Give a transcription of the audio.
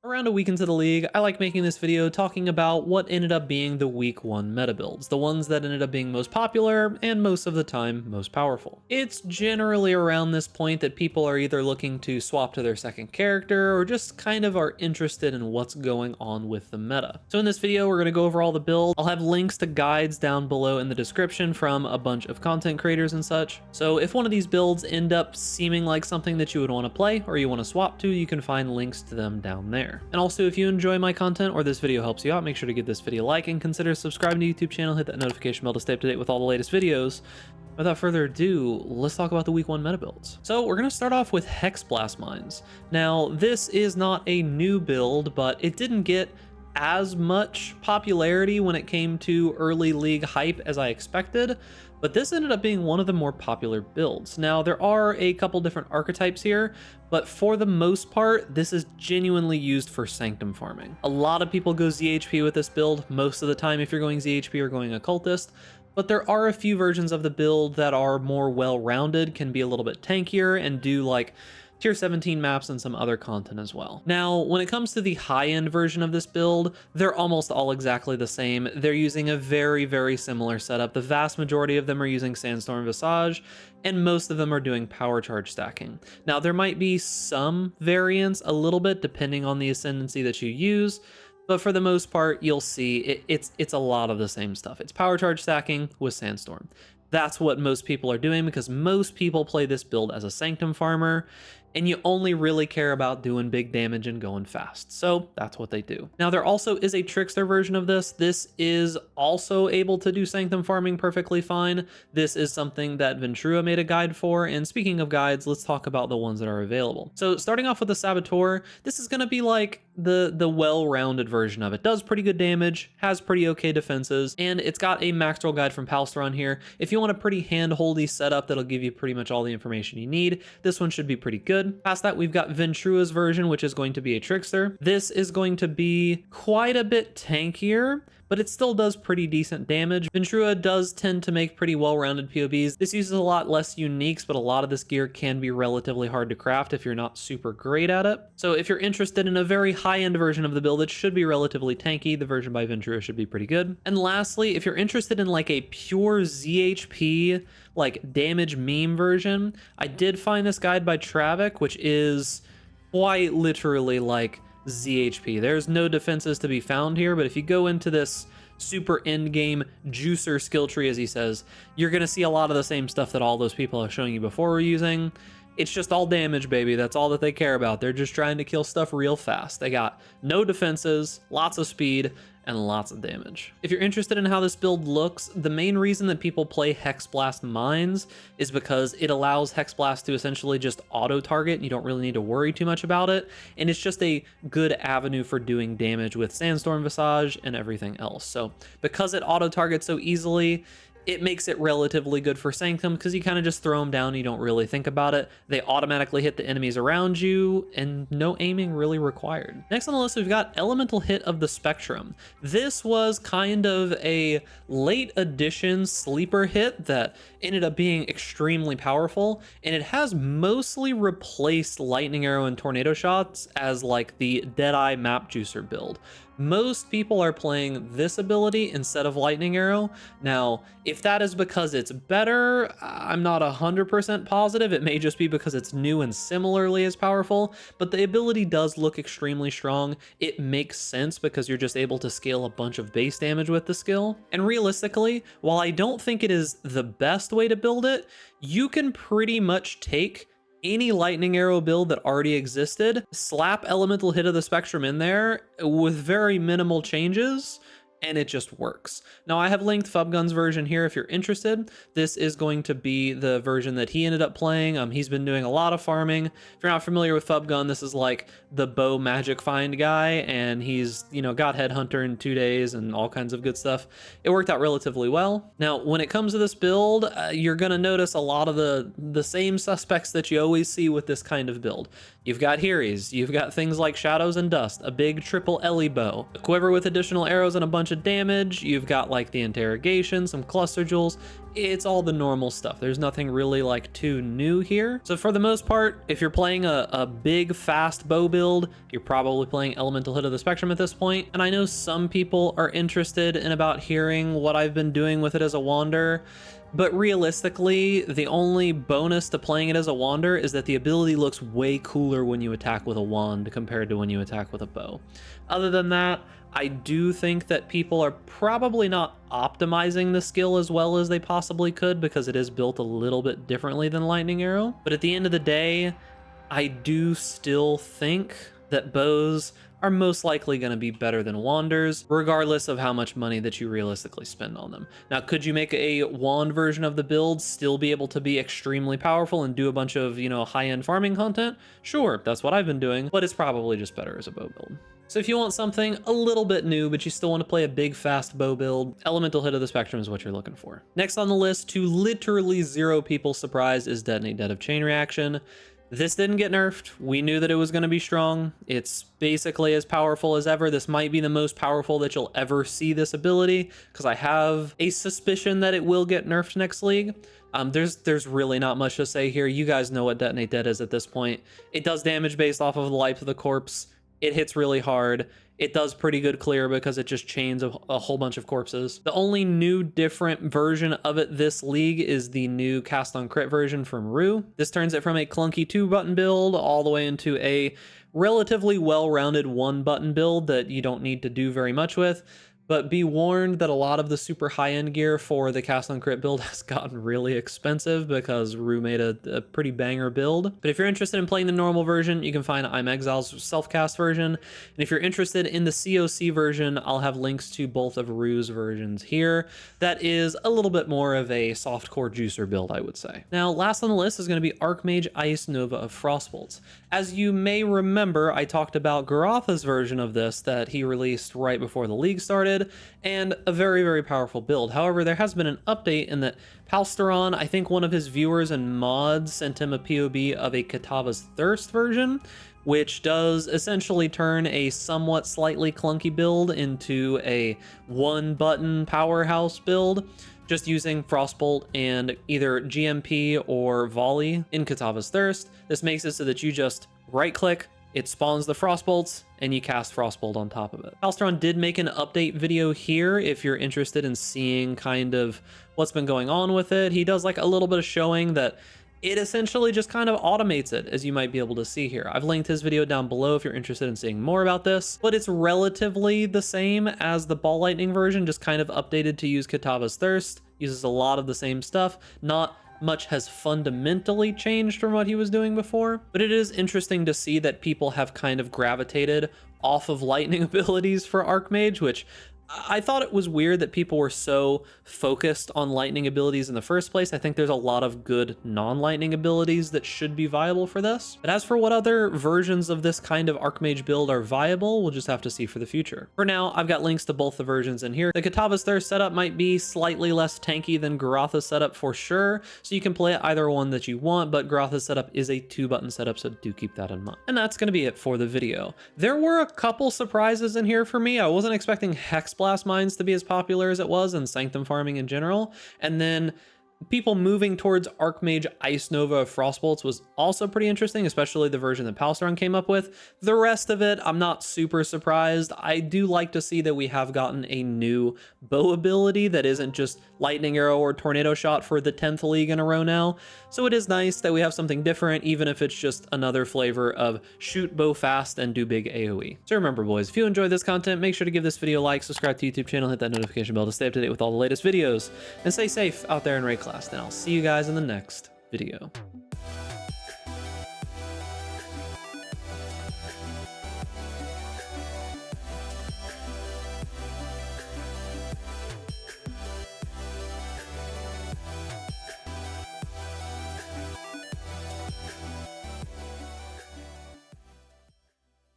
Around a week into the league, I like making this video talking about what ended up being the week 1 meta builds, the ones that ended up being most popular and most of the time most powerful. It's generally around this point that people are either looking to swap to their second character or just kind of are interested in what's going on with the meta. So in this video, we're going to go over all the builds. I'll have links to guides down below in the description from a bunch of content creators and such. So if one of these builds end up seeming like something that you would want to play or you want to swap to, you can find links to them down there. And also, if you enjoy my content or this video helps you out, make sure to give this video a like and consider subscribing to the YouTube channel, hit that notification bell to stay up to date with all the latest videos. Without further ado, let's talk about the week 1 meta builds. So we're going to start off with Hexblast Mines. Now, this is not a new build, but it didn't get as much popularity when it came to early league hype as I expected, but this ended up being one of the more popular builds. Now, there are a couple different archetypes here, but for the most part, this is genuinely used for Sanctum farming. A lot of people go ZHP with this build most of the time if you're going ZHP or going Occultist, but there are a few versions of the build that are more well-rounded, can be a little bit tankier, and do like tier 17 maps and some other content as well. Now, when it comes to the high-end version of this build, they're almost all exactly the same. They're using a very, very similar setup. The vast majority of them are using Sandstorm Visage, and most of them are doing power charge stacking. Now, there might be some variance a little bit depending on the ascendancy that you use, but for the most part, you'll see it's a lot of the same stuff. It's power charge stacking with Sandstorm. That's what most people are doing because most people play this build as a Sanctum farmer, and you only really care about doing big damage and going fast. So that's what they do. Now, there also is a Trickster version of this. This is also able to do Sanctum farming perfectly fine. This is something that Ventrua made a guide for. And speaking of guides, let's talk about the ones that are available. So starting off with the Saboteur, this is going to be like the well-rounded version of it. Does pretty good damage, has pretty okay defenses, and it's got a max roll guide from Palsteron here. If you want a pretty hand-holdy setup that'll give you pretty much all the information you need, this one should be pretty good. Past that, we've got Ventrua's version, which is going to be a Trickster. This is going to be quite a bit tankier, but it still does pretty decent damage. Ventrua does tend to make pretty well-rounded POBs. This uses a lot less uniques, but a lot of this gear can be relatively hard to craft if you're not super great at it. So if you're interested in a very high-end version of the build, it should be relatively tanky. The version by Ventrua should be pretty good. And lastly, if you're interested in like a pure ZHP, like damage meme version, I did find this guide by Travik, which is quite literally like ZHP. There's no defenses to be found here, but if you go into this super end game juicer skill tree, as he says, you're going to see a lot of the same stuff that all those people are showing you before were using. It's just all damage, baby. That's all that they care about. They're just trying to kill stuff real fast. They got no defenses, lots of speed, and lots of damage. If you're interested in how this build looks, the main reason that people play Hexblast Mines is because it allows Hexblast to essentially just auto-target, and you don't really need to worry too much about it, and it's just a good avenue for doing damage with Sandstorm Visage and everything else. So because it auto-targets so easily, it makes it relatively good for Sanctum because you kind of just throw them down and you don't really think about it. They automatically hit the enemies around you and no aiming really required. Next on the list, we've got Elemental Hit of the Spectrum. This was kind of a late edition sleeper hit that ended up being extremely powerful, and it has mostly replaced Lightning Arrow and Tornado Shots as like the Deadeye map juicer build. Most people are playing this ability instead of Lightning Arrow. Now, if that is because it's better, I'm not 100% positive. It may just be because it's new and similarly as powerful, but the ability does look extremely strong. It makes sense because you're just able to scale a bunch of base damage with the skill. And realistically, while I don't think it is the best way to build it, you can pretty much take any Lightning Arrow build that already existed, slap Elemental Hit of the Spectrum in there with very minimal changes, and it just works. Now, I have linked Fubgun's version here if you're interested. This is going to be the version that he ended up playing. He's been doing a lot of farming. If you're not familiar with Fubgun, this is like the bow magic find guy, and he's, you know, got Headhunter in 2 days and all kinds of good stuff. It worked out relatively well. Now, when it comes to this build, you're going to notice a lot of the same suspects that you always see with this kind of build. You've got Heries, you've got things like Shadows and Dust, a big triple Ele bow, a quiver with additional arrows and a bunch of damage, you've got like the interrogation, some cluster jewels. It's all the normal stuff. There's nothing really like too new here. So for the most part, if you're playing a big fast bow build, you're probably playing Elemental Hit of the Spectrum at this point. And I know some people are interested in about hearing what I've been doing with it as a wander. But realistically, the only bonus to playing it as a wander is that the ability looks way cooler when you attack with a wand compared to when you attack with a bow. Other than that, I do think that people are probably not optimizing the skill as well as they possibly could because it is built a little bit differently than Lightning Arrow. But at the end of the day, I do still think that bows are most likely going to be better than wanders, regardless of how much money that you realistically spend on them. Now, could you make a wand version of the build still be able to be extremely powerful and do a bunch of, high-end farming content? Sure, that's what I've been doing, but it's probably just better as a bow build. So if you want something a little bit new, but you still want to play a big, fast bow build, Elemental Hit of the Spectrum is what you're looking for. Next on the list, to literally 0 people's surprise, is Detonate Dead of Chain Reaction. This didn't get nerfed. We knew that it was going to be strong. It's basically as powerful as ever. This might be the most powerful that you'll ever see this ability, because I have a suspicion that it will get nerfed next league. There's really not much to say here. You guys know what Detonate Dead is at this point. It does damage based off of the life of the corpse. It hits really hard. It does pretty good clear because it just chains a whole bunch of corpses. The only new different version of it this league is the new cast on crit version from Rue. This turns it from a clunky 2-button build all the way into a relatively well-rounded 1-button build that you don't need to do very much with. But be warned that a lot of the super high-end gear for the cast on crit build has gotten really expensive because Rue made a pretty banger build. But if you're interested in playing the normal version, you can find I'm Exile's self-cast version. And if you're interested in the COC version, I'll have links to both of Rue's versions here. That is a little bit more of a softcore juicer build, I would say. Now, last on the list is going to be Archmage Ice Nova of Frostbolts. As you may remember, I talked about Garotha's version of this that he released right before the league started, and a very, very powerful build. However, there has been an update in that Palsteron, I think one of his viewers and mods, sent him a POB of a Katava's Thirst version, which does essentially turn a somewhat slightly clunky build into a 1-button powerhouse build, just using Frostbolt and either GMP or Volley in Katava's Thirst. This makes it so that you just right-click, it spawns the Frostbolts, and you cast Frostbolt on top of it. Palsteron did make an update video here if you're interested in seeing kind of what's been going on with it. He does like a little bit of showing that it essentially just kind of automates it, as you might be able to see here. I've linked his video down below if you're interested in seeing more about this, but it's relatively the same as the Ball Lightning version, just kind of updated to use Katava's Thirst. Uses a lot of the same stuff. Not much has fundamentally changed from what he was doing before, but it is interesting to see that people have kind of gravitated off of lightning abilities for Archmage, which I thought it was weird that people were so focused on lightning abilities in the first place. I think there's a lot of good non-lightning abilities that should be viable for this. But as for what other versions of this kind of Archmage build are viable, we'll just have to see for the future. For now, I've got links to both the versions in here. The Katava's Thirst setup might be slightly less tanky than Garotha's setup for sure, so you can play either one that you want, but Garotha's setup is a 2-button setup, so do keep that in mind. And that's going to be it for the video. There were a couple surprises in here for me. I wasn't expecting Hexblast Mines to be as popular as it was, and Sanctum farming in general, and then people moving towards Archmage Ice Nova of Frostbolts was also pretty interesting, especially the version that Palsteron came up with. The rest of it, I'm not super surprised. I do like to see that we have gotten a new bow ability that isn't just Lightning Arrow or Tornado Shot for the 10th league in a row now. So it is nice that we have something different, even if it's just another flavor of shoot bow fast and do big AoE. So remember, boys, if you enjoyed this content, make sure to give this video a like, subscribe to the YouTube channel, hit that notification bell to stay up to date with all the latest videos, and stay safe out there in Raid Class. And I'll see you guys in the next video.